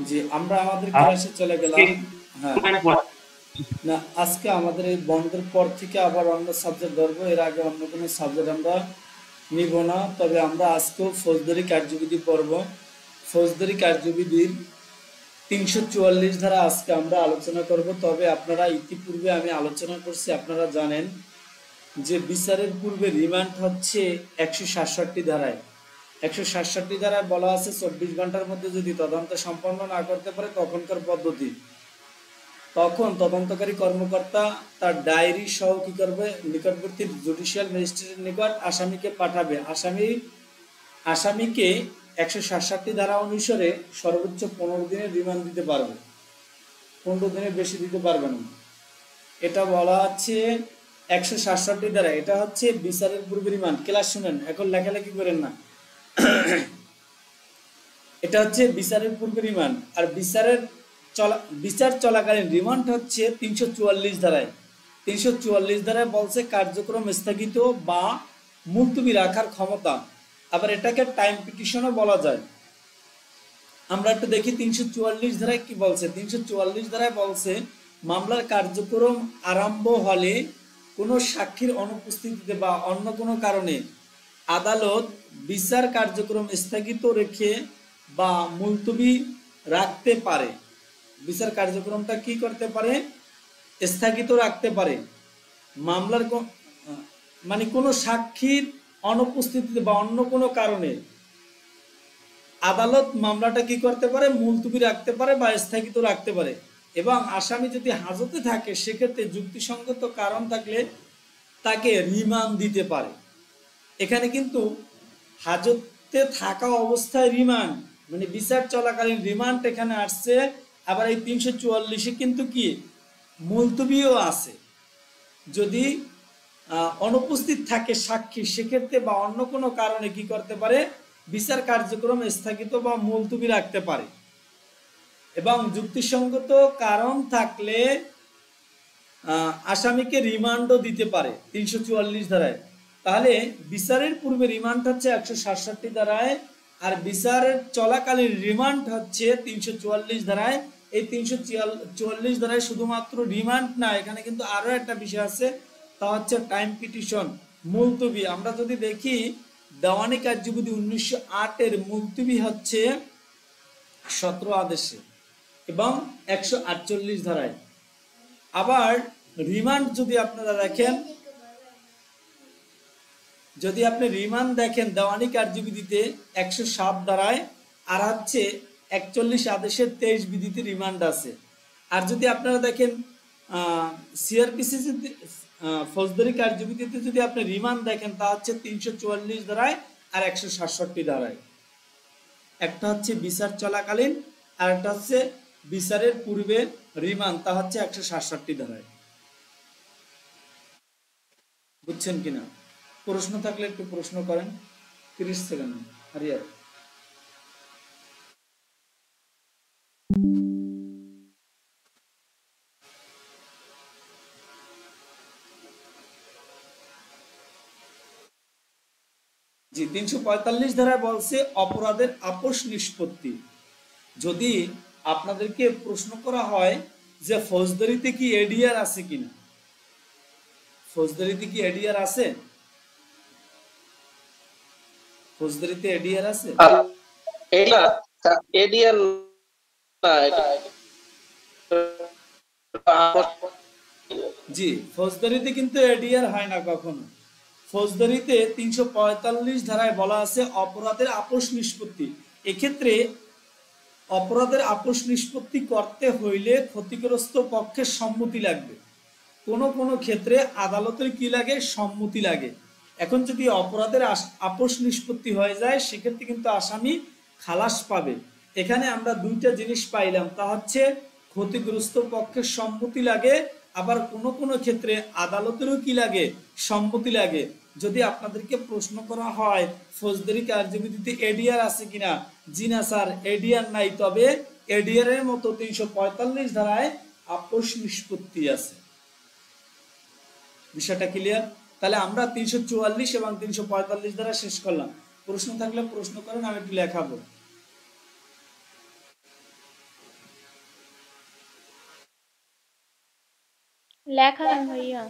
জি, আমরা আমাদের ক্লাসে চলে গেলাম। হ্যাঁ, না আজকে আমাদের এই বন্ধের পর থেকে আবার অন্য সাবজেক্ট ধরবো। এর আগে অন্য কোনো সাবজেক্ট আমরা নিব না। তবে আমরা আজকেও ফৌজদারি কার্যবিধি পড়ব। ফৌজদারি কার্যবিধির ৩৪৪ ধারা আজকে আমরা আলোচনা করব। তবে আপনারা ইতিপূর্বে আমি আলোচনা করছি, আপনারা জানেন যে বিচারের পূর্বে রিমান্ড হচ্ছে ১৬৭ ধারায়। ১৬৭ ধারায় বলা আছে ২৪ ঘন্টার মধ্যে যদি তদন্ত সম্পন্ন না করতে পারে তখনকার পদ্ধতি, তখন তদন্তকারী কর্মকর্তা তার ডায়েরি সহ কি করবে, নিকটবর্তী জুডিশিয়াল ম্যাজিস্ট্রেটের নিকট আসামিকে পাঠাবে। আসামিকে ১৬৭ ধারা অনুসারে সর্বোচ্চ ১৫ দিনের রিমান্ড দিতে পারবে, ১৫ দিনের বেশি দিতে পারবে না। এটা বলা হচ্ছে ১৬৭ ধারা। এটা হচ্ছে বিচারের পূর্বে রিমান্ড। ক্লাস শুনেন, এখন লেখালেখি করেন না। এটা হচ্ছে বিচারের পূর্বে রিমান্ড। আর বিচার চলাকালীন রিমান্ড হচ্ছে ৩৪৪ ধারায়। ৩৪৪ ধারায় বলছে কার্যক্রম স্থগিত বা মুলতবি রাখার ক্ষমতা। আবার এটাকে টাইম পিটিশনও বলা যায়। আমরা একটু দেখি ৩৪৪ ধারায় কি বলছে। ৩৪৪ ধারায় বলছে মামলার কার্যক্রম আরম্ভ হলে কোনো সাক্ষীর অনুপস্থিতিতে বা অন্য কোনো কারণে আদালত বিচার কার্যক্রম স্থগিত রেখে বা মুলতবি রাখতে পারে। বিচার কার্যক্রমটা কি করতে পারে? স্থগিত রাখতে পারে। মামলার মানে কোনো সাক্ষীর অনুপস্থিতিতে বা অন্য কোনো কারণে আদালত মামলাটা কি করতে পারে? মুলতবি রাখতে পারে বা স্থগিত রাখতে পারে। এবং আসামি যদি হাজতে থাকে সেক্ষেত্রে যুক্তিসঙ্গত কারণ থাকলে তাকে রিমান্ড দিতে পারে। এখানে কিন্তু হাজতে থাকা অবস্থায় রিমান্ড মানে বিচার চলাকালীন রিমান্ড এখানে আসছে। আবার এই ৩৪৪ কিন্তু কি মুলতবিও আছে। যদি অনুপস্থিত থাকে সাক্ষী সেক্ষেত্রে বা অন্য কোনো কারণে কি করতে পারে? বিচার কার্যক্রম স্থগিত বা মুলতবি রাখতে পারে। এবং যুক্তিসঙ্গত কারণ থাকলে আসামিকে রিমান্ডও দিতে পারে ৩৪৪ ধারায়। তাহলে বিচারের পূর্বে রিমান্ড হচ্ছে ১৬৭ ধারায়, আর বিচারের চলাকালীন রিমান্ড হচ্ছে ৩৪৪ ধারায়। এই ৩৪৪ ধারায় শুধুমাত্র রিমান্ড না, এখানে কিন্তু আরো একটা বিষয় আছে, তা হচ্ছে টাইম পিটিশন, মুলতবি। আমরা যদি দেখি দেওয়ানি কার্যবিধি ১৯০৮-এর মুলতবি হচ্ছে ১৭ আদেশে এবং ১৪৮ ধারায়। আবার রিমান্ড যদি আপনারা দেখেন, যদি আপনি রিমান্ড দেখেন দেওয়ানি কার্যবিধিতে ১০৭ ধারায়, আর হচ্ছে ৪১ আদেশের ২৩ বিধিতে রিমান্ড আছে। আর যদি আপনারা দেখেন সিআরপিসি ফৌজদারি কার্যবিধিতে যদি আপনি রিমান্ড দেখেন তা হচ্ছে ৩৪৪ ধারায় আর ১৬৭ ধারায়। একটা হচ্ছে বিচার চলাকালীন আর একটা হচ্ছে বিচারের পূর্বে রিমান্ড, তা হচ্ছে ১৬৭ ধারায়। বুঝছেন কিনা? প্রশ্ন থাকলে একটু প্রশ্ন করেন। ৩০ সেকেন্ড হারিয়ার। জি, ৩৪৫ ধারায় বলছে অপরাধের আপোষ নিষ্পত্তি। যদি আপনাদেরকে প্রশ্ন করা হয় যে ফৌজদারিতে কি এডিআর আছে কিনা, ফৌজদারিতে কি এডিআর আছে? ফৌজদারিতে এডিআর আছে? এটা এডিআর না, এটা জি, ফৌজদারিতে কিন্তু এডিআর হয় না কখনো। ফৌজদারিতে ৩৪৫ ধারায় বলা আছে অপরাধের আপোষ নিষ্পত্তি। এক্ষেত্রে অপরাধের আপোষ নিষ্পত্তি করতে হইলে ক্ষতিগ্রস্ত পক্ষের সম্মতি লাগবে। কোনো কোনো ক্ষেত্রে আদালতের কি লাগে? সম্মতি লাগে। এখন যদি অপরাধের আপোষ নিষ্পত্তি হয়ে যায় সেক্ষেত্রে কিন্তু আসামি খালাস পাবে। এখানে আমরা দুইটা জিনিস পাইলাম, তা হচ্ছে ক্ষতিগ্রস্ত পক্ষের সম্মতি লাগে, আবার কোনো কোনো ক্ষেত্রে আদালতেরও কি লাগে? সম্মতি লাগে। যদি আপনাদেরকে প্রশ্ন করা হয় ফৌজদারি কার্যবিধিতে এডিআর আছে কিনা, জি না স্যার এডিআর নাই, তবে এডিআর এর মতো ৩৪৫ ধারায় আপোষ নিষ্পত্তি আছে। বিষয়টা ক্লিয়ার? তাহলে আমরা ৩৪৪ এবং ৩৪৫ ধারা শেষ করলাম। প্রশ্ন থাকলে প্রশ্ন করেন, আমি একটু লেখাবো। লেখা না ভাইয়া।